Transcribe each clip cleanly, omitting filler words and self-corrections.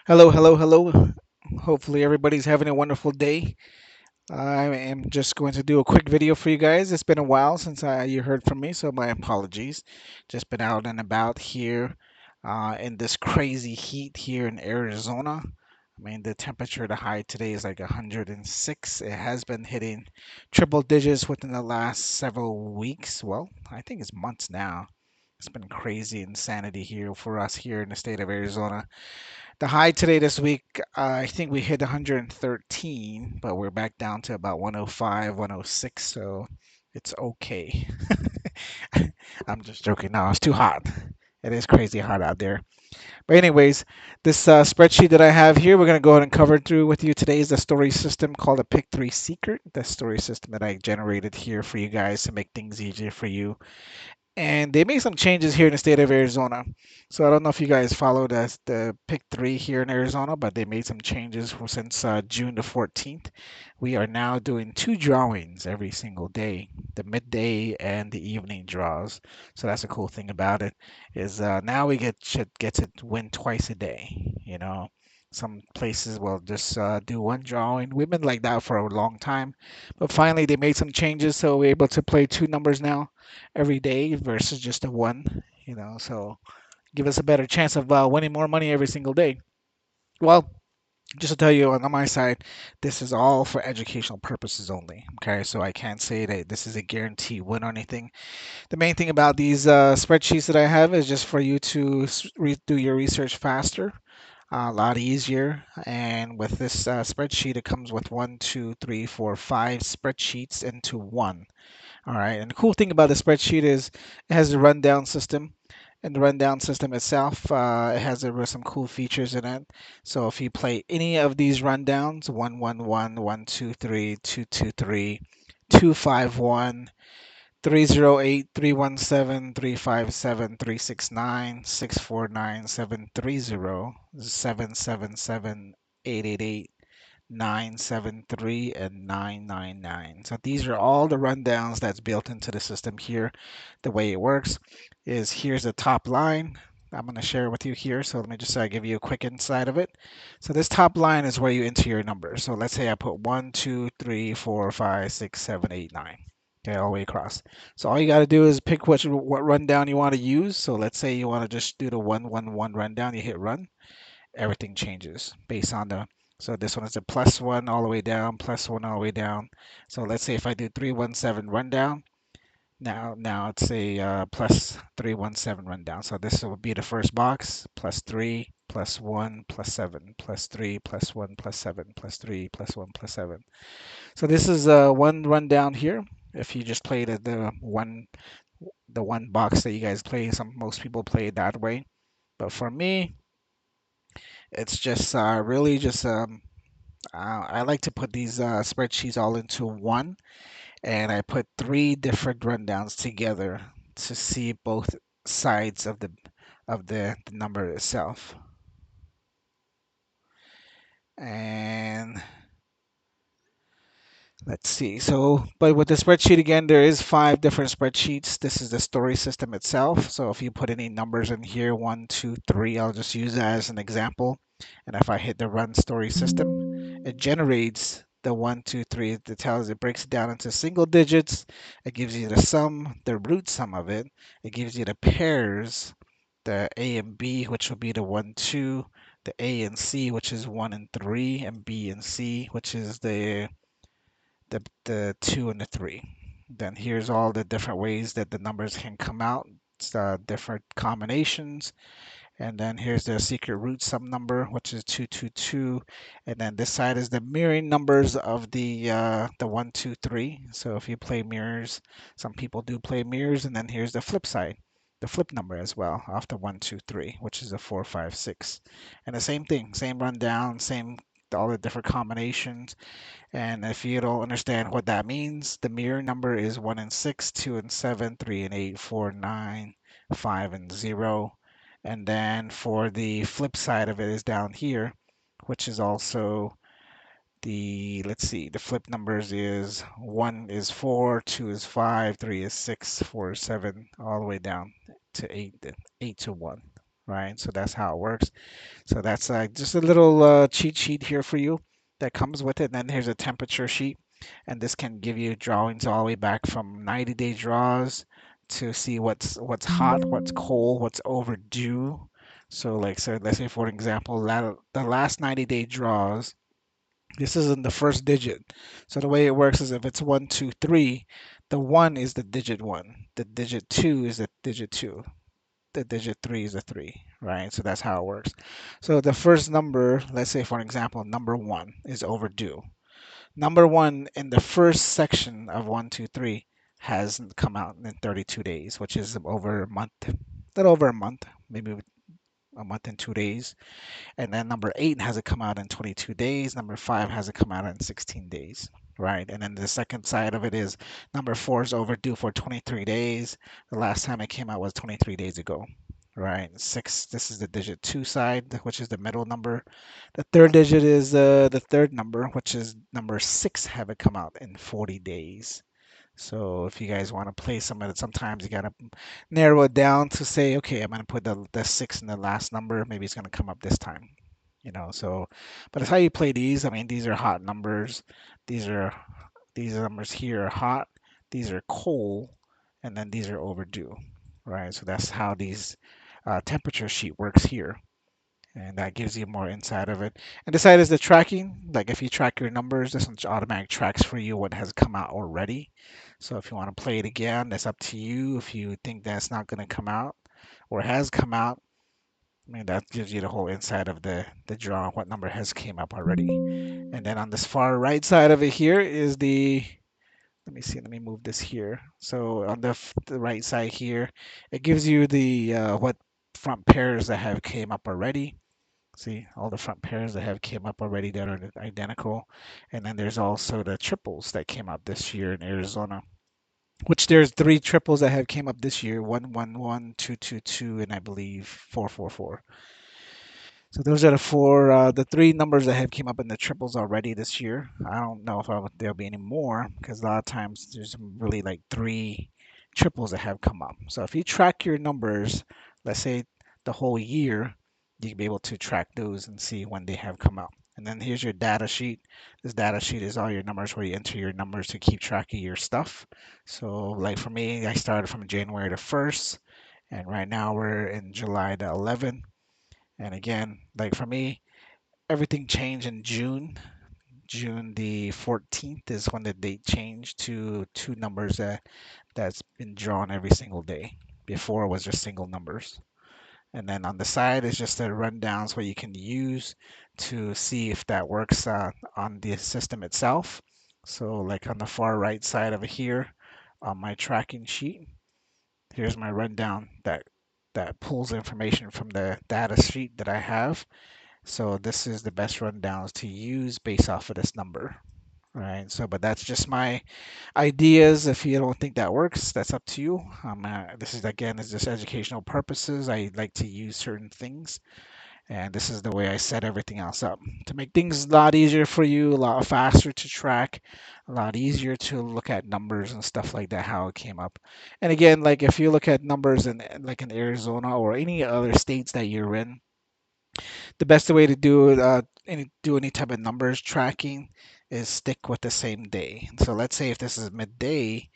Hello, hello, hello. Hopefully everybody's having a wonderful day. I am just going to do a quick video for you guys. It's been a while since you heard from me, so my apologies. Just been out and about here in this crazy heat here in Arizona. I mean, the temperature, the high today is like 106. It has been hitting triple digits within the last several weeks. Well, I think it's months now. It's been crazy insanity here for us here in the state of Arizona. The high today this week, I think we hit 113, but we're back down to about 105, 106, so it's okay. I'm just joking. No, it's too hot. It is crazy hot out there. But anyways, this spreadsheet that I have here, we're going to go ahead and cover through with you today is the story system called a Pick 3 Secret. The story system that I generated here for you guys to make things easier for you, and they made some changes here in the state of Arizona. So I don't know if you guys followed the pick three here in Arizona, but they made some changes since June the 14th. We are now doing two drawings every single day, the midday and the evening draws. So that's a cool thing about it is now we should get to win twice a day. Some places will just do one drawing. We've been like that for a long time, but finally they made some changes, so we're able to play two numbers now every day versus just a one. So give us a better chance of winning more money every single day. Well, just to tell you on my side, this is all for educational purposes only. Okay, so I can't say that this is a guaranteed win or anything. The main thing about these spreadsheets that I have is just for you to do your research faster, a lot easier. And with this spreadsheet, it comes with one, two, three, four, five spreadsheets into one. All right, and the cool thing about the spreadsheet is it has a rundown system, and the rundown system itself, it has some cool features in it. So if you play any of these rundowns, 111, 123, 223, 251, 308, 317, 357, 369, 649, 730, 777, 888. 973 and 999. So these are all the rundowns that's built into the system here. The way it works is here's the top line. I'm going to share with you here. So let me just give you a quick insight of it. So this top line is where you enter your numbers. So let's say I put 1, 2, 3, 4, 5, 6, 7, 8, 9. Okay, all the way across. So all you got to do is pick what rundown you want to use. So let's say you want to just do the 111 rundown. You hit run, everything changes based on the so this one is a plus one all the way down, plus one all the way down. So let's say if I do 317 rundown, now it's a plus 317 rundown. So this will be the first box, plus three, plus one, plus seven, plus three, plus one, plus seven, plus three, plus one, plus seven. So this is one rundown here. If you just play the one box that you guys play, most people play it that way. But for me, it's just really just I like to put these spreadsheets all into one, and I put three different rundowns together to see both sides of the number itself. And let's see. So, but with the spreadsheet again, there is five different spreadsheets. This is the story system itself. So if you put any numbers in here, one, two, three, I'll just use that as an example. And if I hit the run story system, it generates the one, two, three. It breaks it down into single digits. It gives you the sum, the root sum of it. It gives you the pairs, the A and B, which will be the one, two, the A and C, which is one and three, and B and C, which is the two and the three. Then here's all the different ways that the numbers can come out. It's different combinations. And then here's the secret root sum number, which is 222. And then this side is the mirroring numbers of the 1, 2, 3. So if you play mirrors, some people do play mirrors. And then here's the flip side, the flip number as well, off the 1, 2, 3, which is a 4, 5, 6. And the same thing, same rundown, same all the different combinations. And if you don't understand what that means, the mirror number is 1 and 6, 2 and 7, 3 and 8, 4 and 9, 5 and 0. And then for the flip side of it is down here, which is also let's see, the flip numbers is 1 is 4, 2 is 5, 3 is 6, 4 is 7, all the way down to 8, 8 to 1. right? So that's how it works. So that's just a little cheat sheet here for you that comes with it. And then here's a temperature sheet, and this can give you drawings all the way back from 90-day draws to see what's hot, what's cold, what's overdue. So like, so let's say for example, the last 90-day draws. This isn't the first digit. So the way it works is if it's one, two, three, the one is the digit one. The digit two is the digit two. The digit three is a three, right? So that's how it works. So the first number, let's say for example, number one is overdue. Number one in the first section of one, two, three has come out in 32 days, which is over a month, a little over a month, maybe a month and 2 days. And then number eight has it come out in 22 days. Number five has it come out in 16 days, right? And then the second side of it is number four is overdue for 23 days. The last time it came out was 23 days ago, right? Six, this is the digit two side, which is the middle number. The third digit is the third number, which is number six, have it come out in 40 days. So if you guys want to play some of it, sometimes you gotta narrow it down to say, okay, I'm gonna put the six in the last number. Maybe it's gonna come up this time, So, but it's how you play these. I mean, these are hot numbers. These are these numbers here are hot. These are cold, and then these are overdue, right? So that's how these temperature sheet works here, and that gives you more insight of it. And the side is the tracking. Like if you track your numbers, this one's automatic tracks for you what has come out already. So if you want to play it again, that's up to you. If you think that's not going to come out or has come out, I mean that gives you the whole insight of the draw, what number has came up already. And then on this far right side of it here is the let me see, let me move this here. So on the right side here, it gives you the what front pairs that have came up already. See all the front pairs that have came up already that are identical. And then there's also the triples that came up this year in Arizona, which there's three triples that have came up this year, 111, 222, and I believe 444. So those are the four, the three numbers that have came up in the triples already this year. I don't know if there'll be any more because a lot of times there's really like three triples that have come up. So if you track your numbers, let's say the whole year, you can be able to track those and see when they have come out. And then here's your data sheet. This data sheet is all your numbers where you enter your numbers to keep track of your stuff. So like for me, I started from January the 1st, and right now we're in July the 11th. And again, like for me, everything changed in June. June the 14th is when the date changed to two numbers that's been drawn every single day. Before it was just single numbers. And then on the side is just the rundowns where you can use to see if that works on the system itself. So like on the far right side over here on my tracking sheet, here's my rundown that pulls information from the data sheet that I have. So this is the best rundowns to use based off of this number, right? So, but that's just my ideas. If you don't think that works, that's up to you. This is again, is just educational purposes. I like to use certain things, and this is the way I set everything else up to make things a lot easier for you, a lot faster to track, a lot easier to look at numbers and stuff like that, how it came up. And again, like if you look at numbers in like in Arizona or any other states that you're in, the best way to do it, do any type of numbers tracking is stick with the same day. So let's say if this is midday,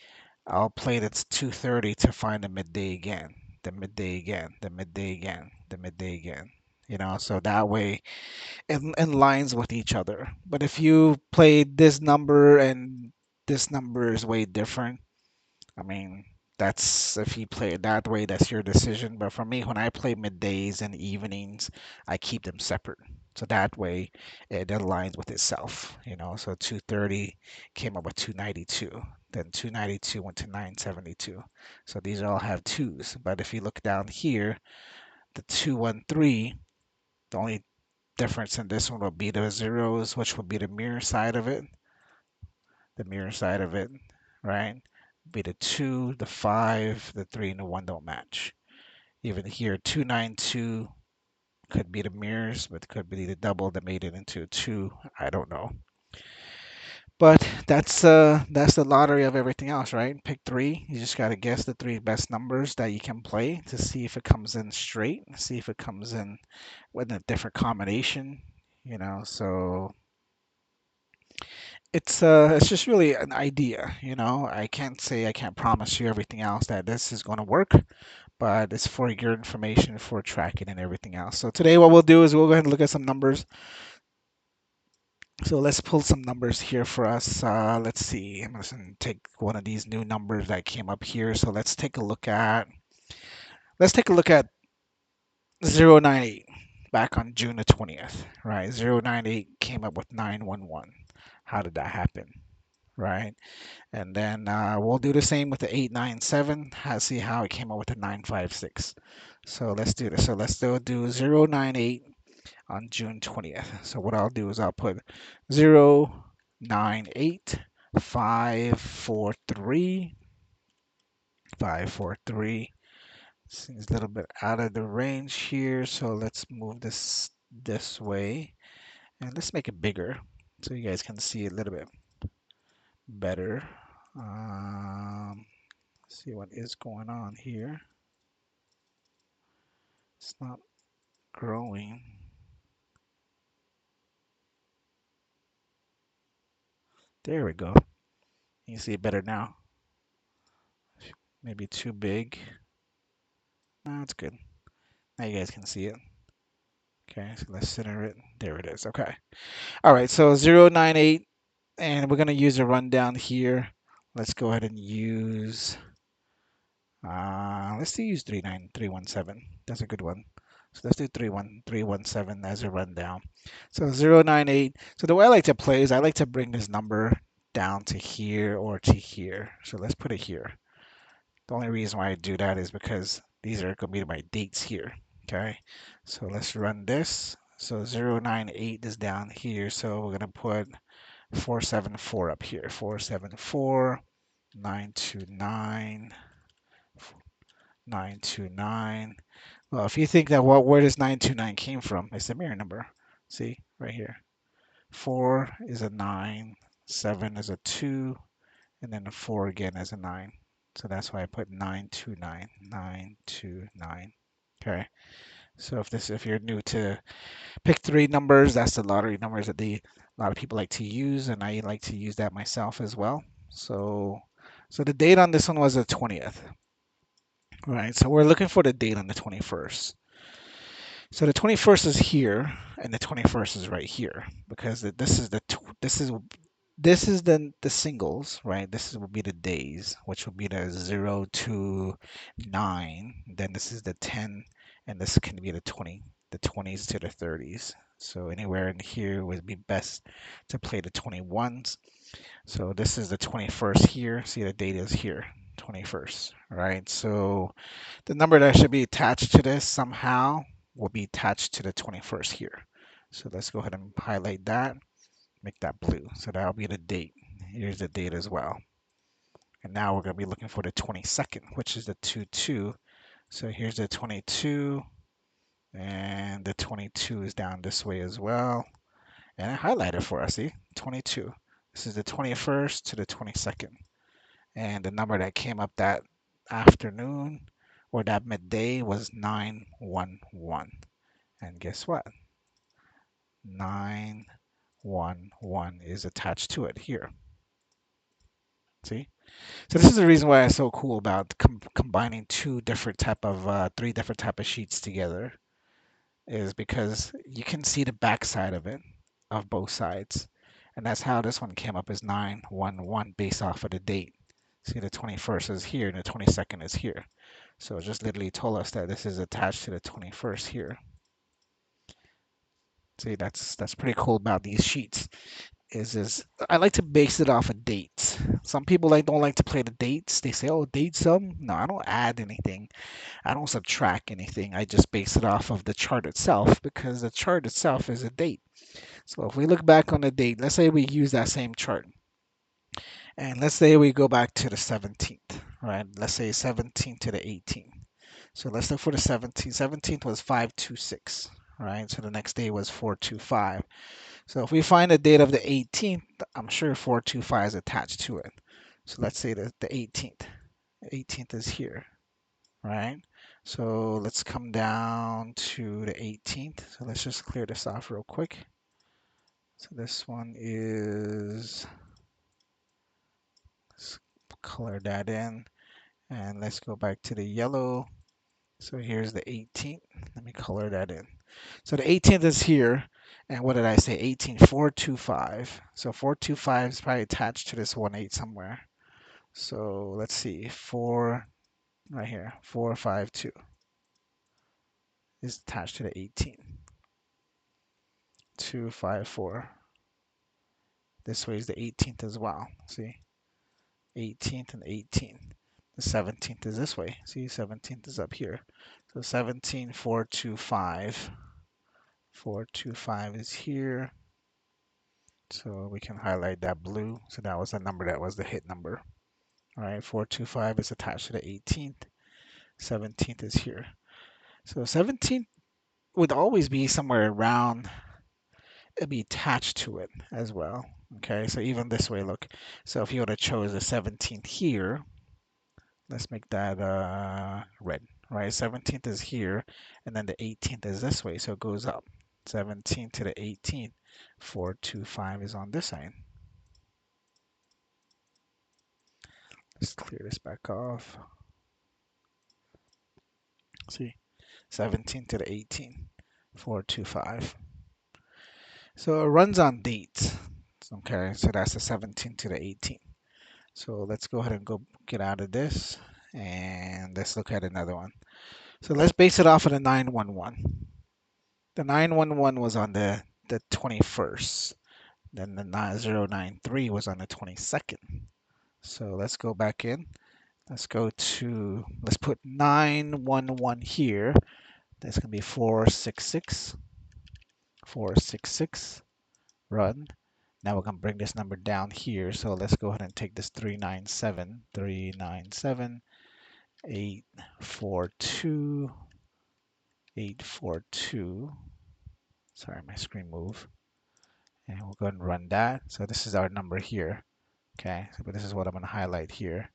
I'll play that's 2:30 to find the midday again, the midday again, the midday again, the midday again. So that way it lines with each other. But if you play this number and this number is way different, I mean, that's if you play it that way, that's your decision. But for me, when I play middays and evenings, I keep them separate. So that way it aligns with itself. So 230 came up with 292. Then 292 went to 972. So these all have twos. But if you look down here, the 213, the only difference in this one will be the zeros, which will be the mirror side of it. The mirror side of it, right? Be the 2, the 5, the 3, and the 1 don't match. Even here, 292 could be the mirrors, but could be the double that made it into a 2. I don't know. But that's the lottery of everything else, right? Pick three. You just got to guess the three best numbers that you can play to see if it comes in straight, see if it comes in with a different combination, So it's just really an idea. I can't promise you everything else that this is going to work, but it's for your information, for tracking and everything else. So today what we'll do is we'll go ahead and look at some numbers. So let's pull some numbers here for us. Let's see. I'm just going to take one of these new numbers that came up here. So let's take a look at 098 back on June the 20th, right? 098 came up with 911. How did that happen, right? And then we'll do the same with the 897. See how it came up with the 956. So let's do this. So let's still do 098 on June 20th. So what I'll do is I'll put 098 543 543. Seems a little bit out of the range here, so let's move this way and let's make it bigger so you guys can see a little bit better. See what is going on here. It's not growing. There we go. You can see it better now. Maybe too big. No, it's good. Now you guys can see it. Okay, so let's center it. There it is. Okay. All right, so 098, and we're going to use a rundown here. Let's go ahead and use 39317. That's a good one. So let's do 31317 as a rundown. So 098. So the way I like to play is I like to bring this number down to here or to here. So let's put it here. The only reason why I do that is because these are going to be my dates here. Okay, so let's run this. So 098 is down here. So we're going to put 474 up here. 474, 929, 929. Well, if you think that where does 929 came from, it's a mirror number. See, right here. 4 is a 9, 7 is a 2, and then a 4 again is a 9. So that's why I put 929, 929. Okay. So if you're new to pick three numbers, that's the lottery numbers that a lot of people like to use, and I like to use that myself as well. So the date on this one was the 20th. Right, so we're looking for the date on the 21st. So the 21st is here, and the 21st is right here because this is the singles, right? This will be the days, which will be the 0 to 9. Then this is the 10, and this can be the 20, the 20s to the 30s. So anywhere in here would be best to play the 21s. So this is the 21st here. See, the date is here, 21st, right? So the number that should be attached to this somehow will be attached to the 21st here. So let's go ahead and highlight that, make that blue. So that'll be the date. Here's the date as well. And now we're going to be looking for the 22nd, which is the 2-2. So here's the 22, and the 22 is down this way as well. And I highlighted for us, see, 22. This is the 21st to the 22nd. And the number that came up that afternoon or that midday was 911. And guess what? 911 is attached to it here. See? So this is the reason why it's so cool about combining three different type of sheets together, is because you can see the backside of it, of both sides. And that's how this one came up as 911 based off of the date. See, the 21st is here and the 22nd is here. So it just literally told us that this is attached to the 21st here. See, that's pretty cool about these sheets. Is I like to base it off of dates. Some people don't like to play the dates. They say, "Oh, date some." No, I don't add anything. I don't subtract anything. I just base it off of the chart itself because the chart itself is a date. So if we look back on the date, let's say we use that same chart, and let's say we go back to the 17th, right? Let's say 17th to the 18th. So let's look for the 17th. 17th was 526, right? So the next day was 425. So if we find the date of the 18th, I'm sure 425 is attached to it. So let's say that the 18th. The 18th is here, right? So let's come down to the 18th. So let's just clear this off real quick. So this one is, let's color that in, and let's go back to the yellow. So here's the 18th. Let me color that in. So the 18th is here. And what did I say? 18, 425. So 425 is probably attached to this 18 somewhere. So let's see. 4, right here. 452 is attached to the 18. 254. This way is the 18th as well. See? 18th and 18. The 17th is this way. See? 17th is up here. So 17, 425. 425 is here. So we can highlight that blue. So that was the number that was the hit number. All right, 425 is attached to the 18th. 17th is here. So 17th would always be somewhere around, it'd be attached to it as well. Okay, so even this way, look. So if you would have chose the 17th here, let's make that red, right? 17th is here, and then the 18th is this way, so it goes up. 17th to the 18th, 425 is on this side. Let's clear this back off. See, 17 to the 18, 425. So it runs on dates. Okay, so that's the 17 to the 18. So let's go ahead and go get out of this and let's look at another one. So let's base it off of the 911. The 911 was on the 21st. Then the 9093 was on the 22nd. So let's go back in. Let's go to, let's put 911 here. That's going to be 466. 466. Run. Now we're going to bring this number down here. So let's go ahead and take this 397. 397. 842. 842. Sorry, my screen moved. And we'll go ahead and run that. So this is our number here. Okay, so, but this is what I'm going to highlight here.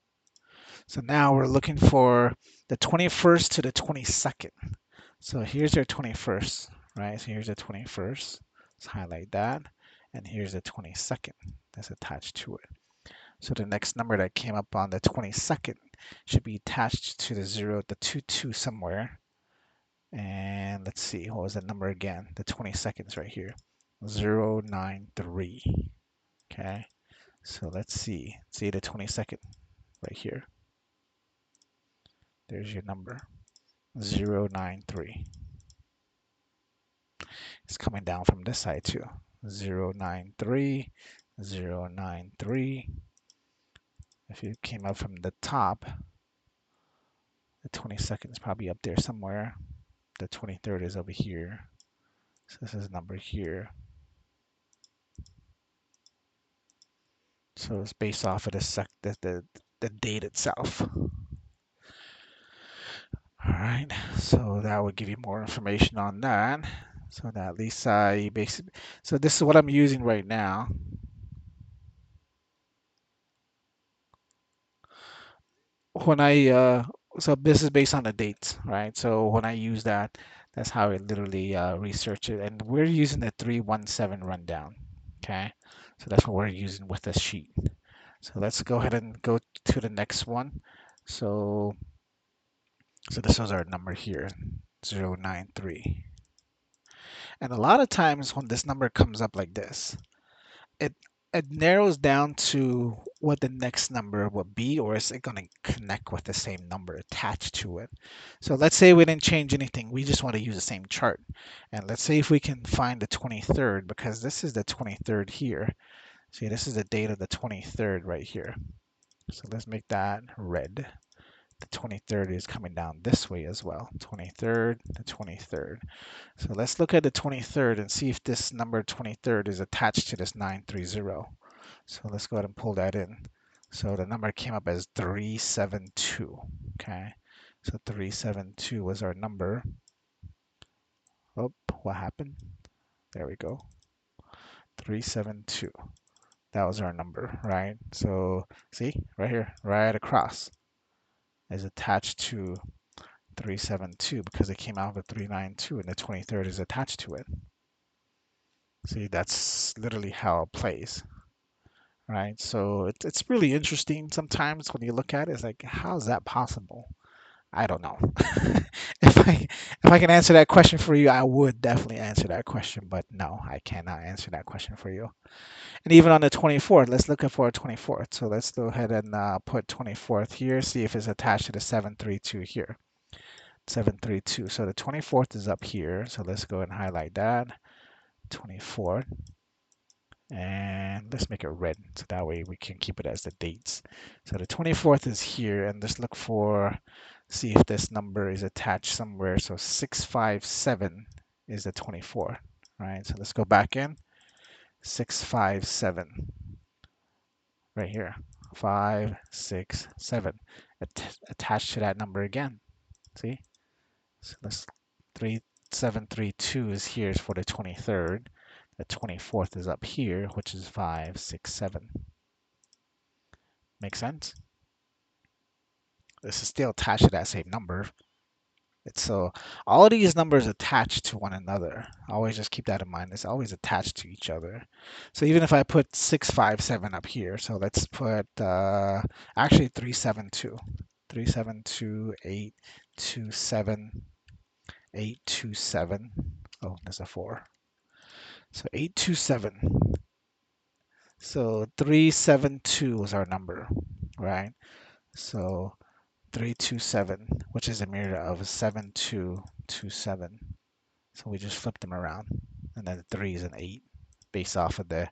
So now we're looking for the 21st to the 22nd. So here's your 21st, right? So here's the 21st. Let's highlight that. And here's the 22nd that's attached to it. So the next number that came up on the 22nd should be attached to the 0, the 22 somewhere. And let's see, what was that number again? The 22nd is right here. 093. Okay, so let's see. See the 22nd right here. There's your number. 093. It's coming down from this side too. 093, 093. If you came up from the top, the 22nd is probably up there somewhere. The 23rd is over here. So this is a number here. So it's based off of the date itself. All right, so that will give you more information on that. So that at least you basically, so this is what I'm using right now. When so this is based on the dates, right? So when I use that, that's how I literally research it. And we're using the 317 rundown, okay? So that's what we're using with this sheet. So let's go ahead and go to the next one. So, so this was our number here, 093. And a lot of times when this number comes up like this, it it narrows down to what the next number would be, or is it going to connect with the same number attached to it? So let's say we didn't change anything. We just want to use the same chart. And let's say if we can find the 23rd, because this is the 23rd here. See, this is the date of the 23rd right here. So let's make that red. The 23rd is coming down this way as well. 23rd, the 23rd. So let's look at the 23rd and see if this number 23rd is attached to this 930. So let's go ahead and pull that in. So the number came up as 372. Okay, so 372 was our number. Oh, what happened? There we go. 372. That was our number, right? So see right here, right across is attached to 372 because it came out with 392 and the 23rd is attached to it. See, that's literally how it plays, right? So it's really interesting sometimes when you look at it. It's like, how is that possible? I don't know. If I can answer that question for you, I would definitely answer that question, but no, I cannot answer that question for you. And even on the 24th, let's look for a 24th. So let's go ahead and put 24th here, see if it's attached to the 732 here. 732. So the 24th is up here. So let's go and highlight that. 24th. And let's make it red so that way we can keep it as the dates. So the 24th is here, and let's look for, see if this number is attached somewhere. So 657 is the 24th, right? So let's go back in. 657 right here. 5, 6, 7. Attached to that number again. See? So let's 3732 is here is for the 23rd. The 24th is up here, which is 5, 6, 7. Make sense? This is still attached to that same number. It's so all of these numbers attached to one another. Always just keep that in mind. It's always attached to each other. So even if I put 657 up here, so let's put actually 372. 372, 827, 827. Oh, there's a 4. So 827. So 372 is our number, right? So 327, which is a mirror of 7227. So we just flip them around. And then the 3 is an 8 based off of the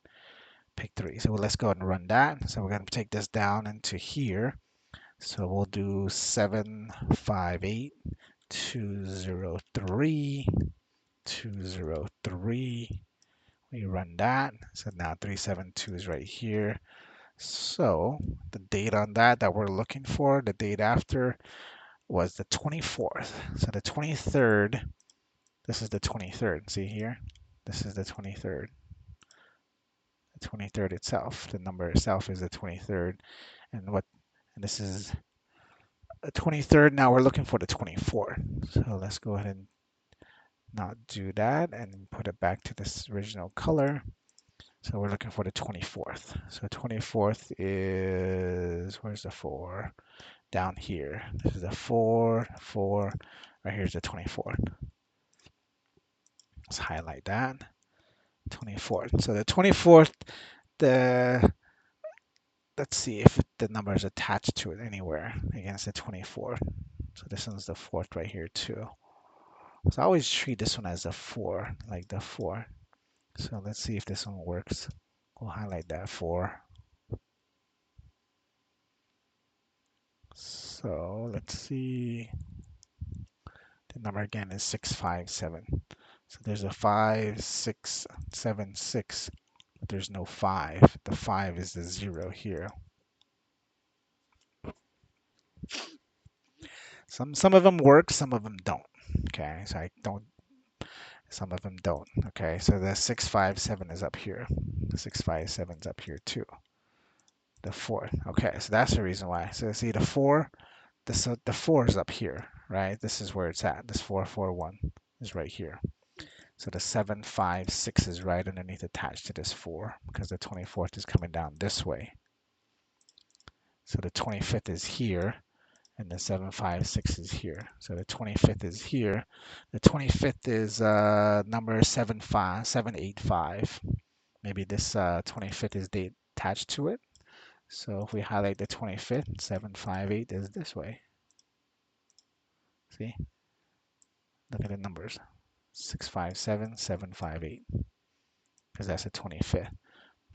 pick 3. So let's go ahead and run that. So we're going to take this down into here. So we'll do 758, 203, 203. We run that. So now 372 is right here. So the date on that we're looking for, the date after, was the 24th. So the 23rd, this is the 23rd. See here? This is the 23rd. The 23rd itself, the number itself is the 23rd. And this is the 23rd. Now we're looking for the 24th. So let's go ahead and not do that and put it back to this original color. So we're looking for the 24th. So 24th is, where's the 4? Down here. This is the 4, 4. Right here's the 24th. Let's highlight that. 24th. So the 24th, the let's see if the number is attached to it anywhere against the 24th. So this one's the 4th right here too. So I always treat this one as a 4, like the 4. So let's see if this one works. We'll highlight that 4. So let's see. The number again is 657. So there's a 5, 6, 7, 6, but there's no 5. The 5 is the 0 here. Some of them work, some of them don't. Okay, so I don't. Some of them don't. Okay, so the 657 is up here. The 657 is up here too. The 4. Okay, so that's the reason why. So see the 4. The 4 is up here, right? This is where it's at. This 441 is right here. So the 756 is right underneath attached to this 4 because the 24th is coming down this way. So the 25th is here and the 756 is here. So the 25th is here. The 25th is number 785. Maybe this 25th is date attached to it. So if we highlight the 25th, 758 is this way. See? Look at the numbers. 657, 758. Because that's the 25th.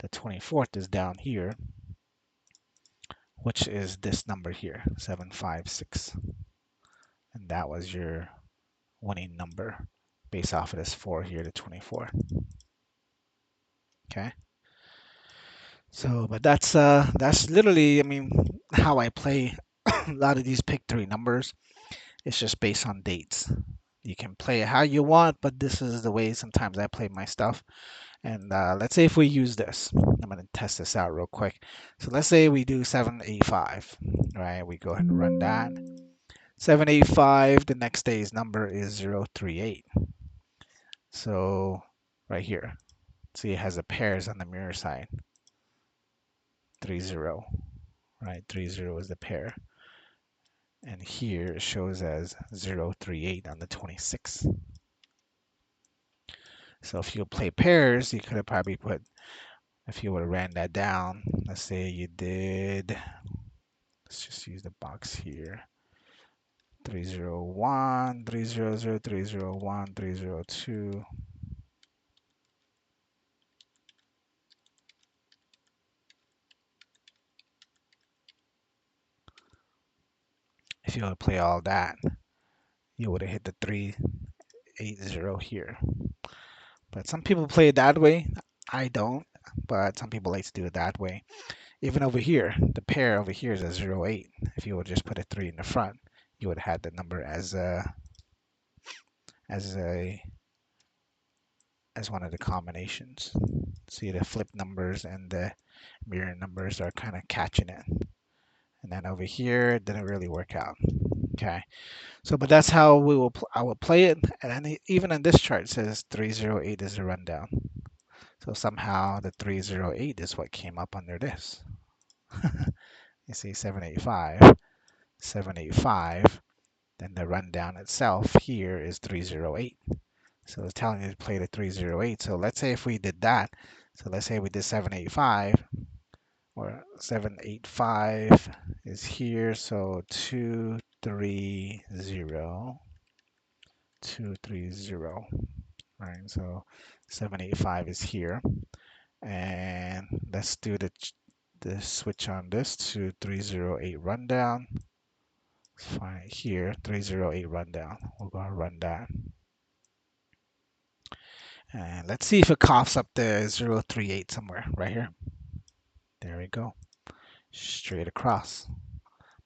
The 24th is down here, which is this number here, 756. And that was your winning number based off of this 4 here, the 24. Okay. So, but that's literally, I mean, how I play a lot of these pick 3 numbers. It's just based on dates. You can play it how you want, but this is the way sometimes I play my stuff. And let's say if we use this, I'm going to test this out real quick. So let's say we do 785, right? We go ahead and run that. 785, the next day's number is 038. So right here, see it has the pairs on the mirror side, 30, right? 30 is the pair. And here it shows as 038 on the 26th. So if you play pairs, you could have probably put, if you would have ran that down, let's say you did, let's just use the box here. 301, 300, 301, 302. If you would play all that, you would have hit the 380 here. But some people play it that way. I don't, but some people like to do it that way. Even over here, the pair over here is a 08. If you would just put a 3 in the front, you would have had the number as a as one of the combinations. See the flip numbers and the mirror numbers are kind of catching it. And then over here, it didn't really work out. Okay, so but that's how I will play it. And then even in this chart, it says 308 is a rundown. So somehow the 308 is what came up under this. You see 785, 785. Then the rundown itself here is 308. So it's telling you to play the 308. So let's say if we did that. So let's say we did 785 or 785 is here. So 230, 230, right? So 785 is here. And let's do the switch on this to 308 rundown. Let's find it here, 308 rundown. We'll go and run that. And let's see if it coughs up the 038 somewhere right here. There we go. Straight across.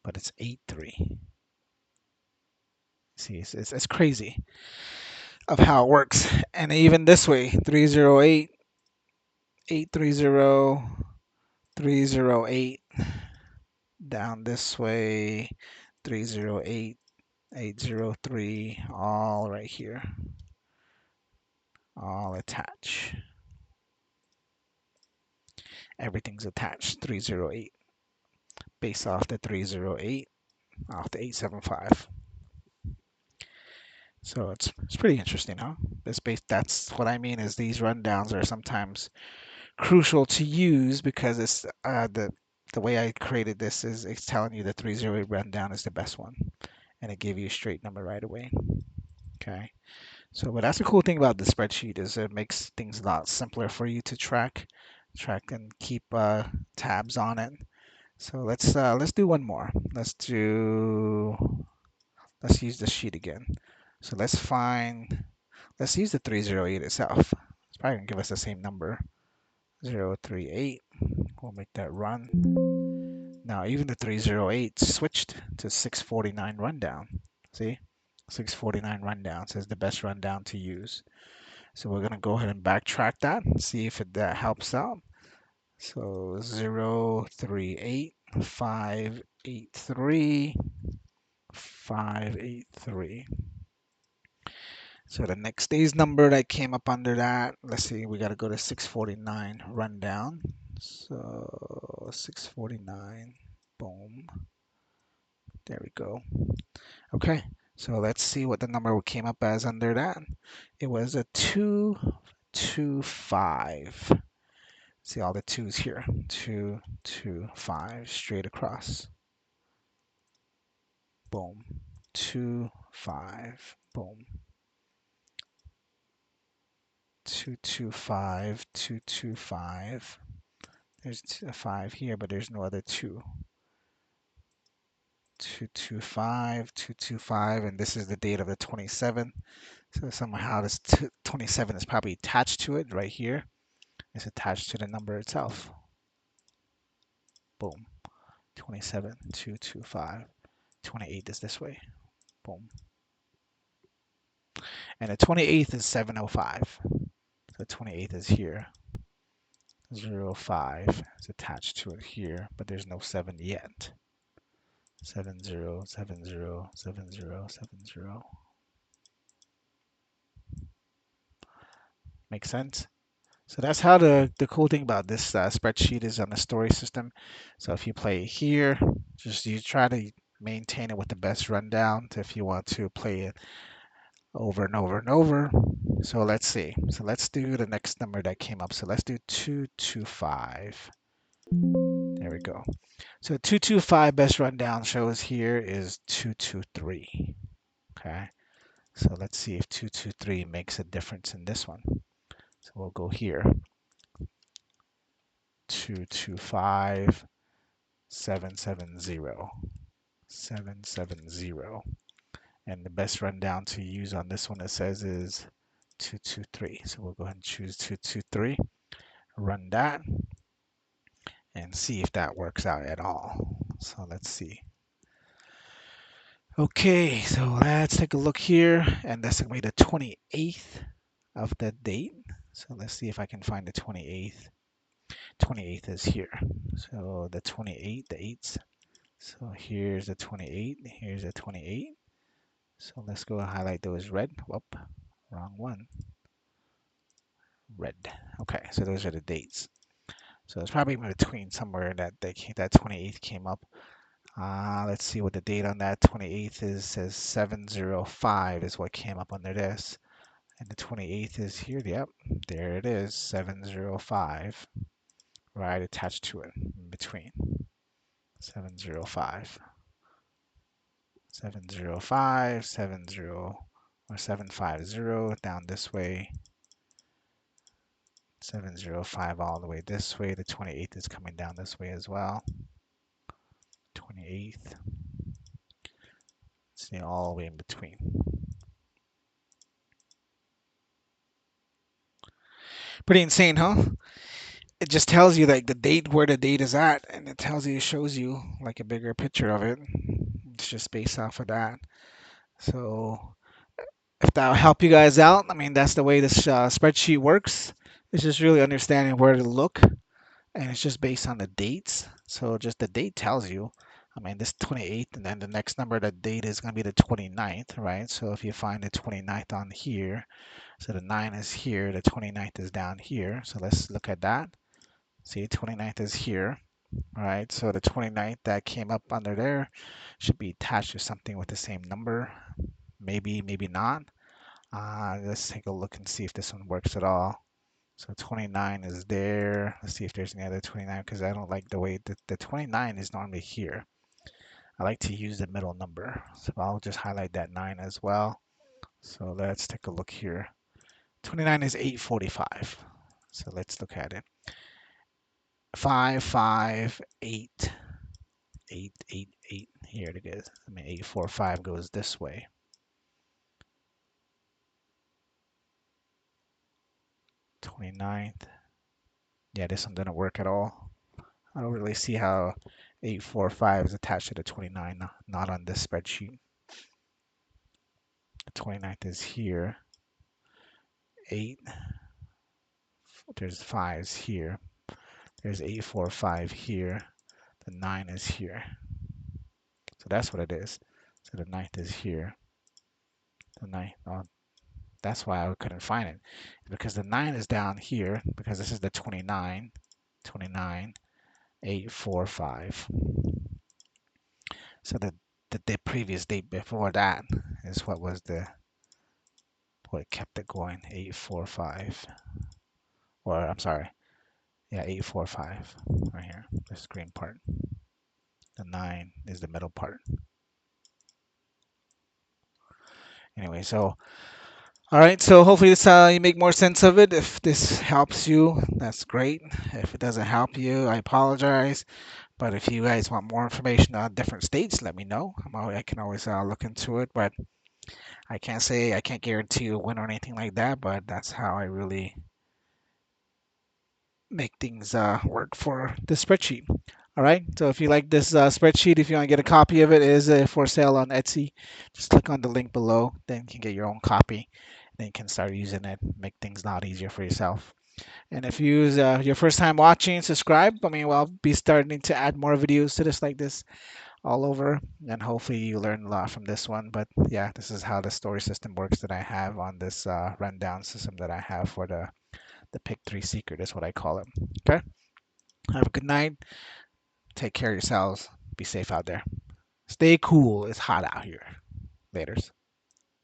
But it's 83. See, it's crazy of how it works. And even this way, 308, 830, 308. Down this way, 308, 803, all right here. All attach. Everything's attached. 308. Based off the 308, off the 875. So it's pretty interesting, huh? That's what I mean is these rundowns are sometimes crucial to use because it's the way I created this is it's telling you the 308 rundown is the best one, and it gave you a straight number right away. Okay. So, but that's the cool thing about the spreadsheet is it makes things a lot simpler for you to track and keep tabs on it. So let's do one more. Let's use the sheet again. So let's use the 308 itself. It's probably gonna give us the same number, 038. We'll make that run. Now even the 308 switched to 649 rundown. See, 649 rundown says the best rundown to use. So we're gonna go ahead and backtrack that and see if that helps out. So 038, 583, 583. So the next day's number that came up under that, let's see, we got to go to 649 rundown. So 649, boom. There we go. Okay, so let's see what the number came up as under that. It was a 225. See all the twos here. 225 straight across. Boom. 25. Boom. 225, 225. There's a 5 here, but there's no other 2. 225, 225, and this is the date of the 27th. So somehow this 27 is probably attached to it right here. It's attached to the number itself. Boom. 27, 225. 28 is this way. Boom. And the 28th is 705. The 28th is here. 05 is attached to it here, but there's no 7 yet. 70, 70, 70, 70. Make sense? So that's how the cool thing about this spreadsheet is on the story system. So if you play it here, just you try to maintain it with the best rundown if you want to play it over and over and over. So let's see. So let's do the next number that came up. So let's do 225. There we go. So 225 best rundown shows here is 223. Okay. So let's see if 223 makes a difference in this one. So we'll go here. 225 770 770. And the best rundown to use on this one, it says, is 223. So we'll go ahead and choose 223, run that, and see if that works out at all. So let's see. Okay, so let's take a look here, and that's going to be the 28th of the date. So let's see if I can find the 28th. 28th is here. So the 28th, the 8th. So here's the 28, here's the 28. So let's go highlight those red. Whoop, wrong one. Red. Okay, so those are the dates. So it's probably in between somewhere that that 28th came up. Let's see what the date on that 28th is. Says 705 is what came up under this. And the 28th is here. Yep, there it is, 705. Right attached to it in between. 705. 705, 70 or 750 down this way. 705 all the way this way. The 28th is coming down this way as well. 28th. See, all the way in between. Pretty insane, huh? It just tells you like the date where the date is at, and it tells you, shows you like a bigger picture of it. It's just based off of that. So if that'll help you guys out, I mean, that's the way this spreadsheet works. It's just really understanding where to look, and it's just based on the dates. So just the date tells you, I mean, this 28th, and then the next number, the date is going to be the 29th, right? So if you find the 29th on here, so the 9 is here, the 29th is down here. So let's look at that. See, 29th is here, right? So the 29th that came up under there should be attached to something with the same number. Maybe, maybe not. Let's take a look and see if this one works at all. So 29 is there. Let's see if there's any other 29 because I don't like the way that the 29 is normally here. I like to use the middle number. So I'll just highlight that 9 as well. So let's take a look here. 29 is 845. So let's look at it. 5, 5, 8, 8, 8, 8. Here it is. I mean, 845 goes this way. 29th. Yeah, this one didn't work at all. I don't really see how 845 is attached to the 29, not on this spreadsheet. The 29th is here. 8. There's 5s here. There's 845 here. The 9 is here. So that's what it is. So the 9th is here. The 9th, oh, that's why I couldn't find it. Because the 9 is down here, because this is the 29, 29, 845. So the previous date before that is what was what kept it going, 845. Or I'm sorry, yeah, 845 right here, this green part. The 9 is the middle part. Anyway, so all right, so hopefully this you make more sense of it. If this helps you, that's great. If it doesn't help you, I apologize. But if you guys want more information on different states, let me know. I can always look into it. But I can't guarantee you a win or anything like that. But that's how I really make things work for the spreadsheet. All right. So if you like this spreadsheet, if you want to get a copy of it, it is for sale on Etsy. Just click on the link below. Then you can get your own copy. Then you can start using it. Make things a lot easier for yourself. And if you use your first time watching, subscribe. I mean, I'll be starting to add more videos to this like this all over. And hopefully you learn a lot from this one. But yeah, this is how the story system works that I have on this rundown system that I have for the Pick 3 Secret is what I call it. Okay. Have a good night. Take care of yourselves. Be safe out there. Stay cool. It's hot out here. Laters.